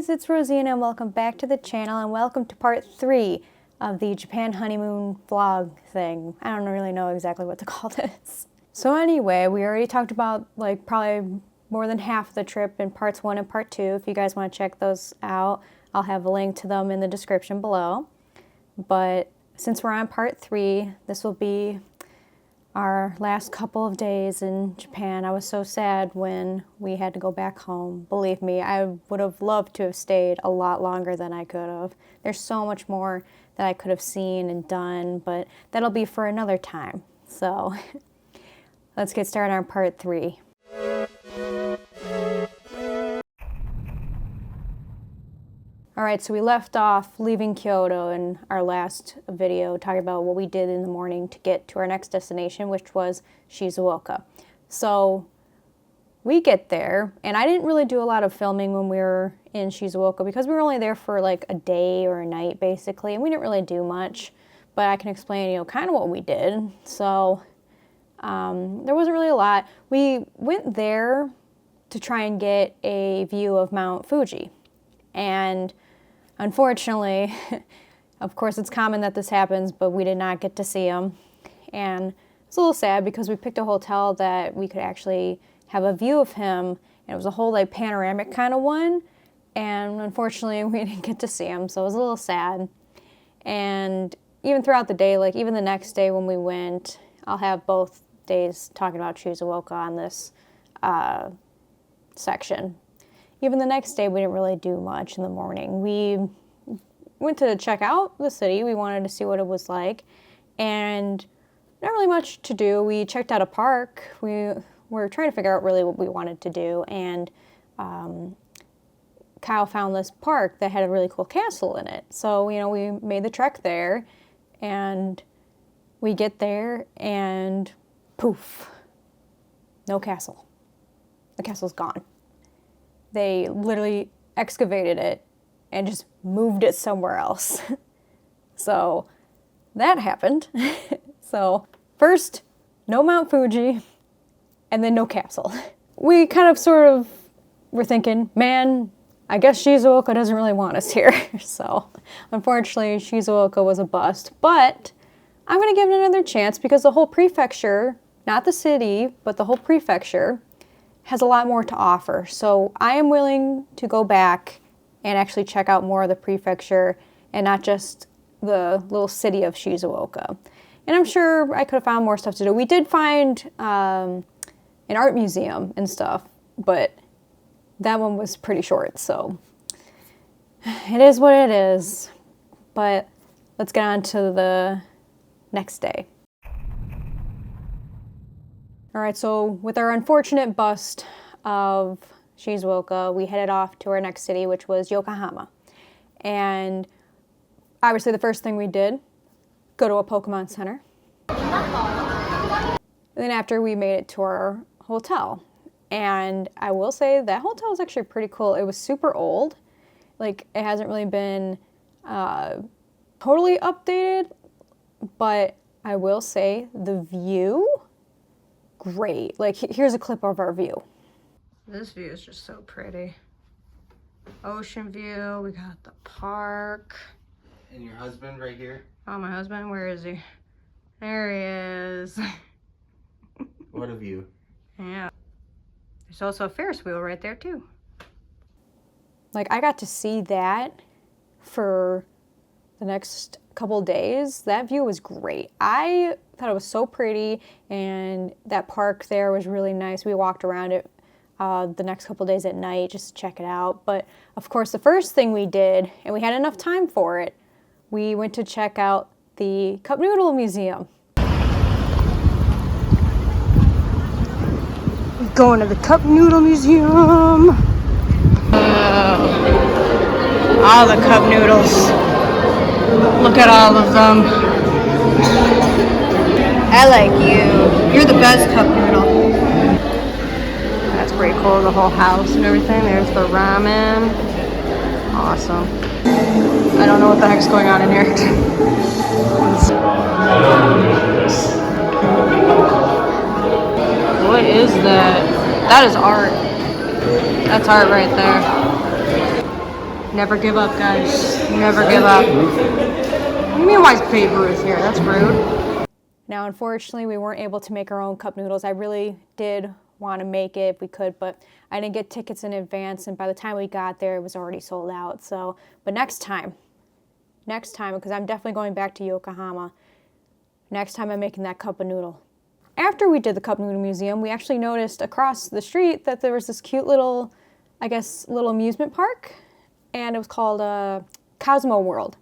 guys, it's Rosina and welcome back to the channel and welcome to part 3 of the Japan honeymoon vlog thing. I don't really know exactly what to call this. So anyway, we already talked about like probably more than half of the trip in parts 1 and part 2. If you guys want to check those out, I'll have a link to them in the description below. But since we're on part 3, this will be our last couple of days in Japan. I was so sad when we had to go back home. Believe me, I would have loved to have stayed a lot longer than I could have. There's so much more that I could have seen and done, but that'll be for another time. So let's get started on part 3. Alright, so we left off leaving Kyoto in our last video, talking about what we did in the morning to get to our next destination, which was Shizuoka. So we get there, and I didn't really do a lot of filming when we were in Shizuoka because we were only there for like a day or a night basically, and we didn't really do much, but I can explain, kind of what we did. So there wasn't really a lot. We went there to try and get a view of Mount Fuji, and unfortunately, of course it's common that this happens, but we did not get to see him. And it's a little sad because we picked a hotel that we could actually have a view of him, and it was a whole like panoramic kind of one, and unfortunately we didn't get to see him, so it was a little sad. And even throughout the day, like even the next day when we went, I'll have both days talking about Shizuoka on this section. Even the next day, we didn't really do much in the morning. We went to check out the city. We wanted to see what it was like, and not really much to do. We checked out a park. We were trying to figure out really what we wanted to do, and Kyle found this park that had a really cool castle in it. So, we made the trek there, and we get there, and poof, no castle. The castle's gone. They literally excavated it and just moved it somewhere else. So that happened. So first, no Mount Fuji, and then no castle. We kind of sort of were thinking, man, I guess Shizuoka doesn't really want us here. So unfortunately, Shizuoka was a bust, but I'm gonna give it another chance because the whole prefecture, not the city, but the whole prefecture, has a lot more to offer. So I am willing to go back and actually check out more of the prefecture and not just the little city of Shizuoka. And I'm sure I could have found more stuff to do. We did find an art museum and stuff, but that one was pretty short, so it is what it is. But let's get on to the next day. All right, so with our unfortunate bust of Shizuoka, we headed off to our next city, which was Yokohama. And obviously the first thing we did, go to a Pokemon Center. And then after we made it to our hotel. And I will say that hotel was actually pretty cool. It was super old. Like, it hasn't really been totally updated, but I will say the view, great. Like, here's a clip of our view. This view is just so pretty. Ocean view, we got the park. And your husband right here? Oh, my husband, where is he? There he is. What a view. Yeah. There's also a Ferris wheel right there too. Like, I got to see that for the next couple days. That view was great. I thought it was so pretty, and that park there was really nice. We walked around it the next couple days at night just to check it out. But of course, the first thing we did, and we had enough time for it, we went to check out the Cup Noodle Museum. We're going to the Cup Noodle Museum. All the cup noodles. Look at all of them. I like you. You're the best cup noodle. That's pretty cool, the whole house and everything. There's the ramen. Awesome. I don't know what the heck's going on in here. What is that? That is art. That's art right there. Never give up, guys. Never give up. What do you mean why is Babe Ruth here? That's rude. Now, unfortunately, we weren't able to make our own cup noodles. I really did want to make it if we could, but I didn't get tickets in advance, and by the time we got there, it was already sold out. So, but next time, because I'm definitely going back to Yokohama, next time I'm making that cup of noodle. After we did the Cup Noodle Museum, we actually noticed across the street that there was this cute little, I guess, little amusement park, and it was called Cosmo World.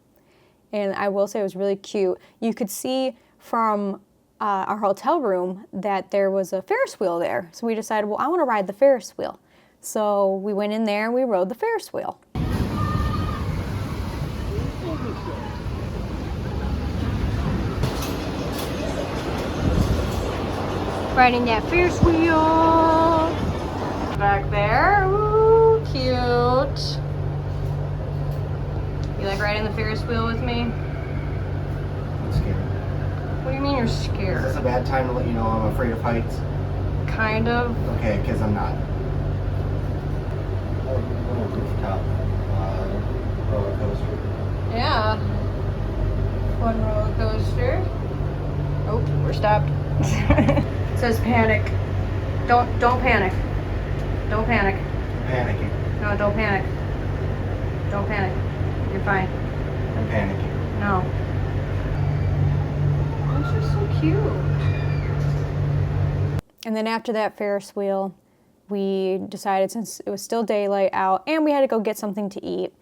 And I will say it was really cute. You could see from our hotel room that there was a Ferris wheel there. So we decided, well, I want to ride the Ferris wheel. So we went in there and we rode the Ferris wheel. Riding that Ferris wheel. Back there. Ooh, cute. You like riding the Ferris wheel with me? I'm scared. What do you mean you're scared? Is this a bad time to let you know I'm afraid of heights? Kind of. Okay, because I'm not. Little rooftop roller coaster. Yeah. Fun roller coaster. Oh, we're stopped. It says panic. Don't panic. Don't panic. Panicking. No, don't panic. Don't panic. You're fine. I'm panicking. No. Those are so cute. And then after that Ferris wheel, we decided, since it was still daylight out and we had to go get something to eat,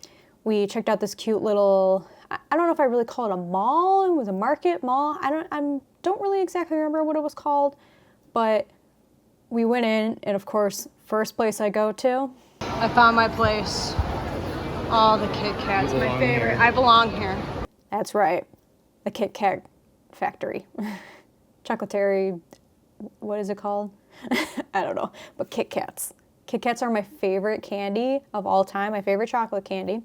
we checked out this cute little, I don't know if I really call it a mall. It was a market mall. I don't really exactly remember what it was called, but we went in, and of course, first place I go to, I found my place. Oh, the Kit Kats, my favorite. Here. I belong here. That's right. The Kit Kat factory. Chocolatieri, what is it called? I don't know, but Kit Kats. Kit Kats are my favorite candy of all time, my favorite chocolate candy.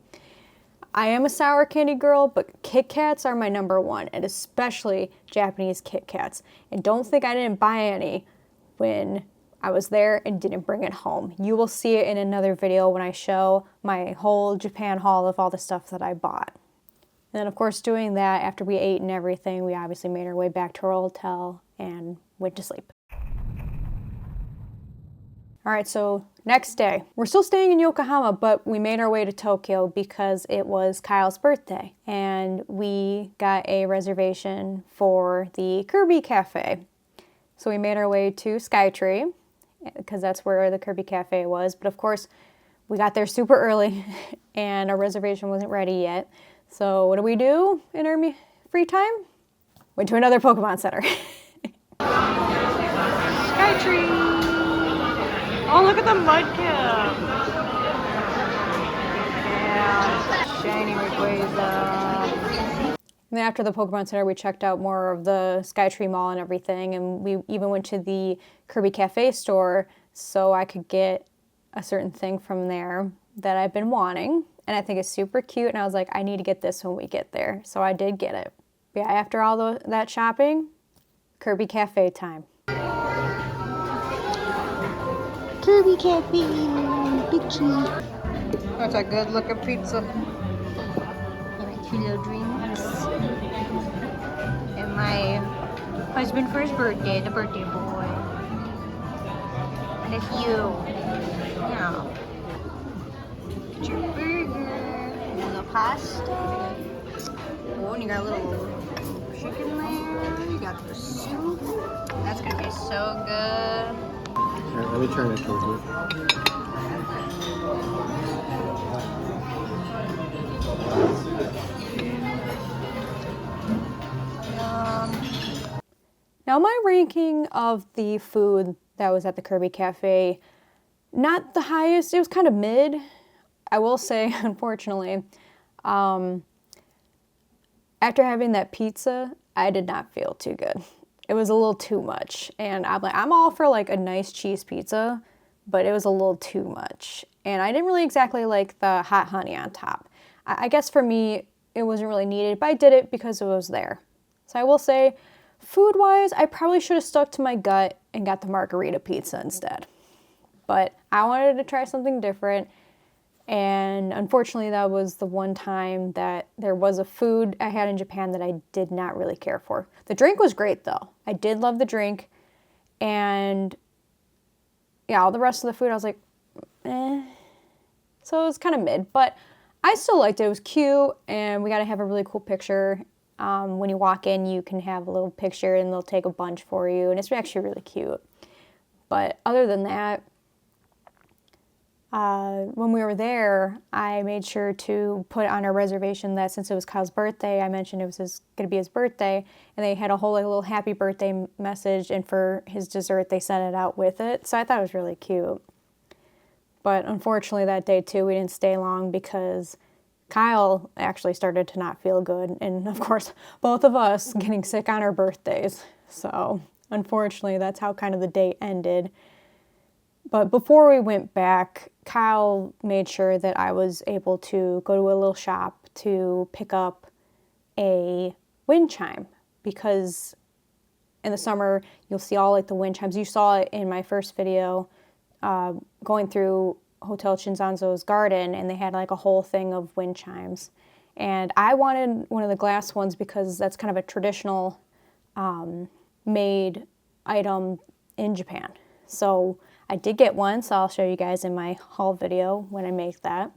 I am a sour candy girl, but Kit Kats are my number one, and especially Japanese Kit Kats. And don't think I didn't buy any when I was there and didn't bring it home. You will see it in another video when I show my whole Japan haul of all the stuff that I bought. And then, of course, doing that, after we ate and everything, we obviously made our way back to our hotel and went to sleep. All right, so next day. We're still staying in Yokohama, but we made our way to Tokyo because it was Kyle's birthday. And we got a reservation for the Kirby Cafe. So we made our way to Skytree, because that's where the Kirby Cafe was. But of course, we got there super early and our reservation wasn't ready yet. So what do we do in our free time? Went to another Pokemon Center. Skytree! Oh, look at the Mudkip! Yeah, shiny Rayquaza. And then after the Pokemon Center, we checked out more of the Skytree Mall and everything, and we even went to the Kirby Cafe store so I could get a certain thing from there that I've been wanting, and I think it's super cute, and I was like, I need to get this when we get there, so I did get it. But yeah, after all that shopping, Kirby Cafe time. Kirby Cafe, big treat. That's a good looking pizza. And my 2 little drinks. And my husband for his birthday, the birthday boy. And it's you. Yeah. Get your burger. And the pasta. Oh, and you got a little chicken there. You got the soup. That's gonna be so good. Alright, let me turn it towards you. Now my ranking of the food that was at the Kirby Cafe, not the highest, it was kind of mid. I will say, unfortunately, after having that pizza, I did not feel too good. It was a little too much, and I'm all for like a nice cheese pizza, but it was a little too much. And I didn't really exactly like the hot honey on top. I guess for me, it wasn't really needed, but I did it because it was there. So I will say, food-wise, I probably should have stuck to my gut and got the margarita pizza instead. But I wanted to try something different, And unfortunately, that was the one time that there was a food I had in Japan that I did not really care for. The drink was great though. I did love the drink. And yeah, all the rest of the food I was like, eh. So it was kind of mid, but I still liked it. It was cute, and we got to have a really cool picture. When you walk in, you can have a little picture, and they'll take a bunch for you, and it's actually really cute. But other than that, when we were there, I made sure to put on our reservation that since it was Kyle's birthday, I mentioned it was going to be his birthday, and they had a whole little happy birthday message, and for his dessert, they sent it out with it. So I thought it was really cute. But unfortunately that day too, we didn't stay long because Kyle actually started to not feel good. And of course, both of us getting sick on our birthdays. So unfortunately, that's how kind of the day ended. But before we went back, Kyle made sure that I was able to go to a little shop to pick up a wind chime, because in the summer, you'll see all like the wind chimes. You saw it in my first video, going through Hotel Shinzanzo's garden, and they had like a whole thing of wind chimes. And I wanted one of the glass ones because that's kind of a traditional made item in Japan. So I did get one, so I'll show you guys in my haul video when I make that.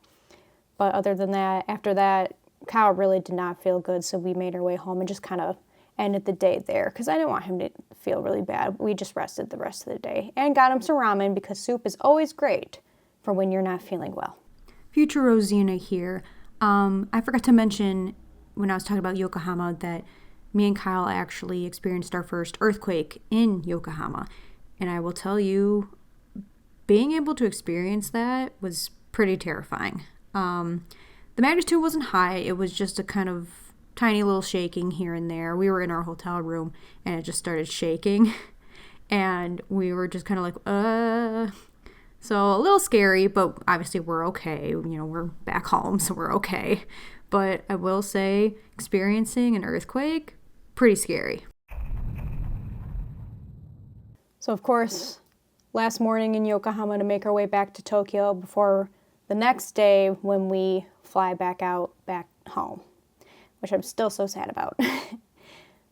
But other than that, after that, Kyle really did not feel good, so we made our way home and just kind of ended the day there because I didn't want him to feel really bad. We just rested the rest of the day and got him some ramen because soup is always great for when you're not feeling well. Future Rosina here. I forgot to mention when I was talking about Yokohama that me and Kyle actually experienced our first earthquake in Yokohama. And I will tell you, being able to experience that was pretty terrifying. The magnitude wasn't high. It was just a kind of tiny little shaking here and there. We were in our hotel room and it just started shaking. And we were just kind of like, So a little scary, but obviously we're okay. You know, we're back home, so we're okay. But I will say, experiencing an earthquake, pretty scary. So of course, last morning in Yokohama to make our way back to Tokyo before the next day when we fly back home, which I'm still so sad about.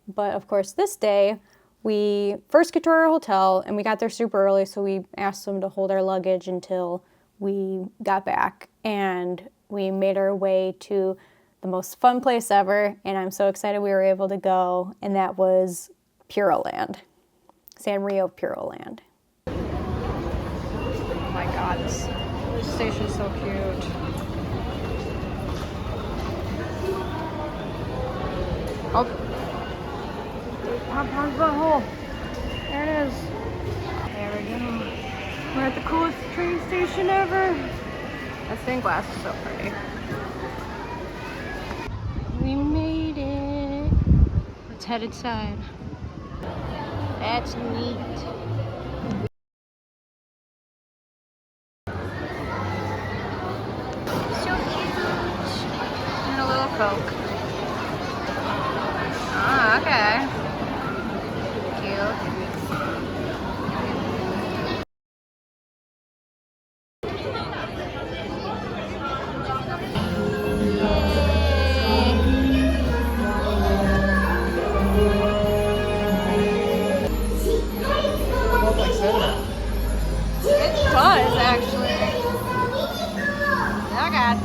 But of course, this day, we first get to our hotel, and we got there super early, so we asked them to hold our luggage until we got back, and we made our way to the most fun place ever, and I'm so excited we were able to go, and that was Puroland. Sanrio Puroland. Oh my god, this station's so cute. Oh. Pop-Pon's butthole. There it is. There we go. We're at the coolest train station ever. That stained glass is so pretty. We made it. Let's head inside. That's neat. So cute. And a little Coke. Ah, okay. Cute. It does, actually. Oh, God.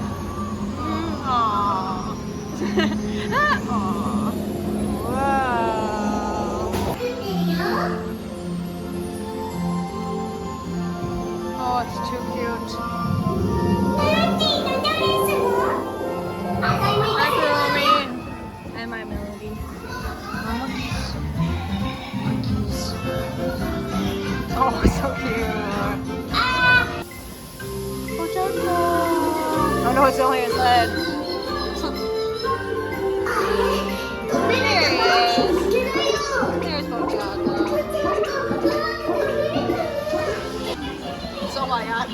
Aww. Aww. Wow. Oh, it's too cute. Hi, Kurumi. And my Melody. Monkeys. Oh, so cute. Oh no, it's only his head. There he is. There's Bojaco. So my god.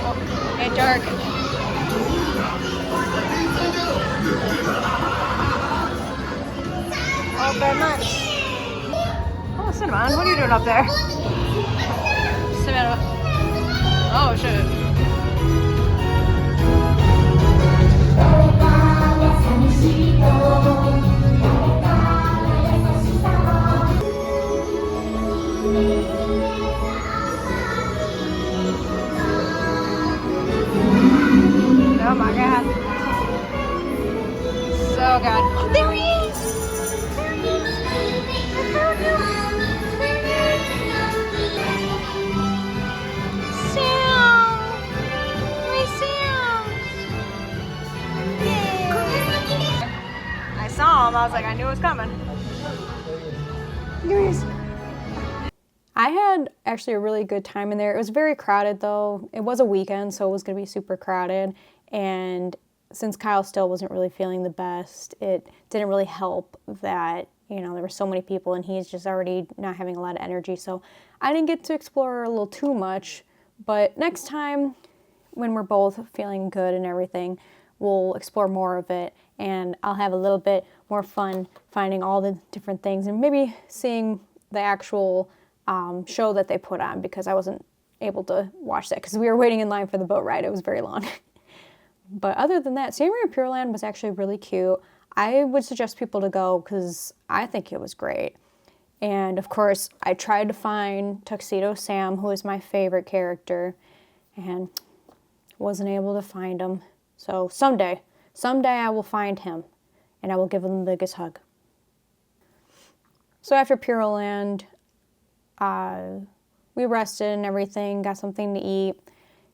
Oh, and dark. Oh, very much. Cinnamon, what are you doing up there? Cinnamon. Oh, shit. Oh my god. So good. Oh, there he is! There he is! I found him! There he is! Sam! My Sam! Yeah. I saw him, I was like, I knew it was coming. There he is. I had actually a really good time in there. It was very crowded though. It was a weekend, so it was going to be super crowded. And since Kyle still wasn't really feeling the best, it didn't really help that, you know, there were so many people and he's just already not having a lot of energy. So I didn't get to explore a little too much. But next time, when we're both feeling good and everything, we'll explore more of it. And I'll have a little bit more fun finding all the different things and maybe seeing the actual show that they put on, because I wasn't able to watch that because we were waiting in line for the boat ride. It was very long. But other than that, San Mario Pure Land was actually really cute. I would suggest people to go because I think it was great. And of course, I tried to find Tuxedo Sam, who is my favorite character, and wasn't able to find him. So someday I will find him and I will give him the biggest hug. So after Pure Land, we rested and everything, got something to eat.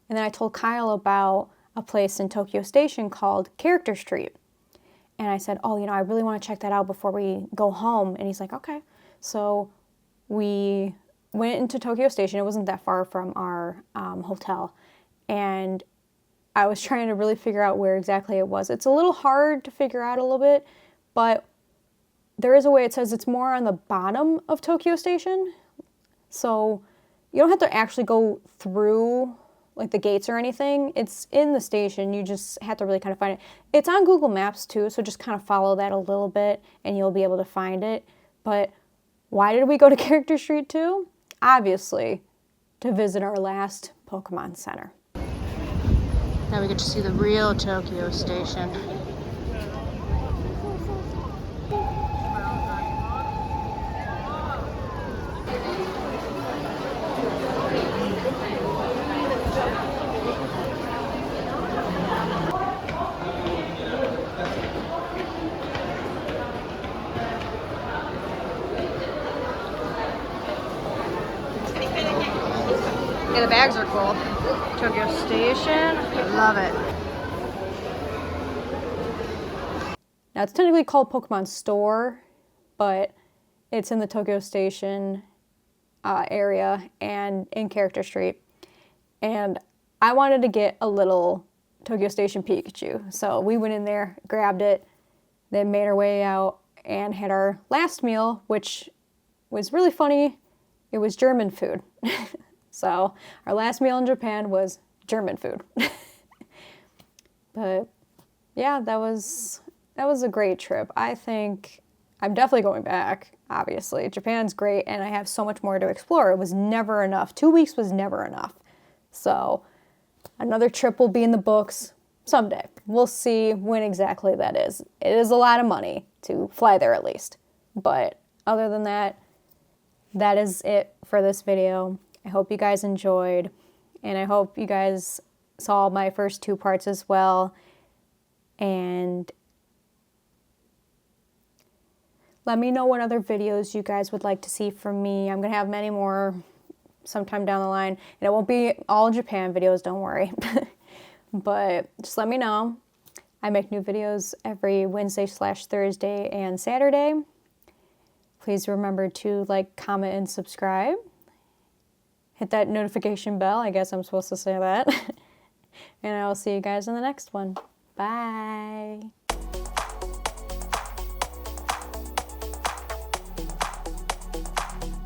And then I told Kyle about a place in Tokyo Station called Character Street. And I said, oh, you know, I really want to check that out before we go home. And he's like, okay. So we went into Tokyo Station. It wasn't that far from our hotel. And I was trying to really figure out where exactly it was. It's a little hard to figure out a little bit, but there is a way. It says it's more on the bottom of Tokyo Station. So you don't have to actually go through like the gates or anything. It's in the station. You just have to really kind of find it. It's on Google Maps too, so just kind of follow that a little bit and you'll be able to find it. But why did we go to Character Street too? Obviously, to visit our last Pokemon Center. Now we get to see the real Tokyo Station. Yeah, the bags are cool. Tokyo Station, love it. Now it's technically called Pokemon Store, but it's in the Tokyo Station area and in Character Street. And I wanted to get a little Tokyo Station Pikachu. So we went in there, grabbed it, then made our way out and had our last meal, which was really funny. It was German food. So our last meal in Japan was German food. But yeah, that was a great trip. I think I'm definitely going back, obviously. Japan's great and I have so much more to explore. It was never enough. 2 weeks was never enough. So another trip will be in the books someday. We'll see when exactly that is. It is a lot of money to fly there at least. But other than that, that is it for this video. I hope you guys enjoyed, and I hope you guys saw my first 2 parts as well. And let me know what other videos you guys would like to see from me. I'm going to have many more sometime down the line, and it won't be all Japan videos, don't worry. But just let me know. I make new videos every Wednesday/Thursday and Saturday. Please remember to like, comment, and subscribe. Hit that notification bell. I guess I'm supposed to say that. And I will see you guys in the next one. Bye.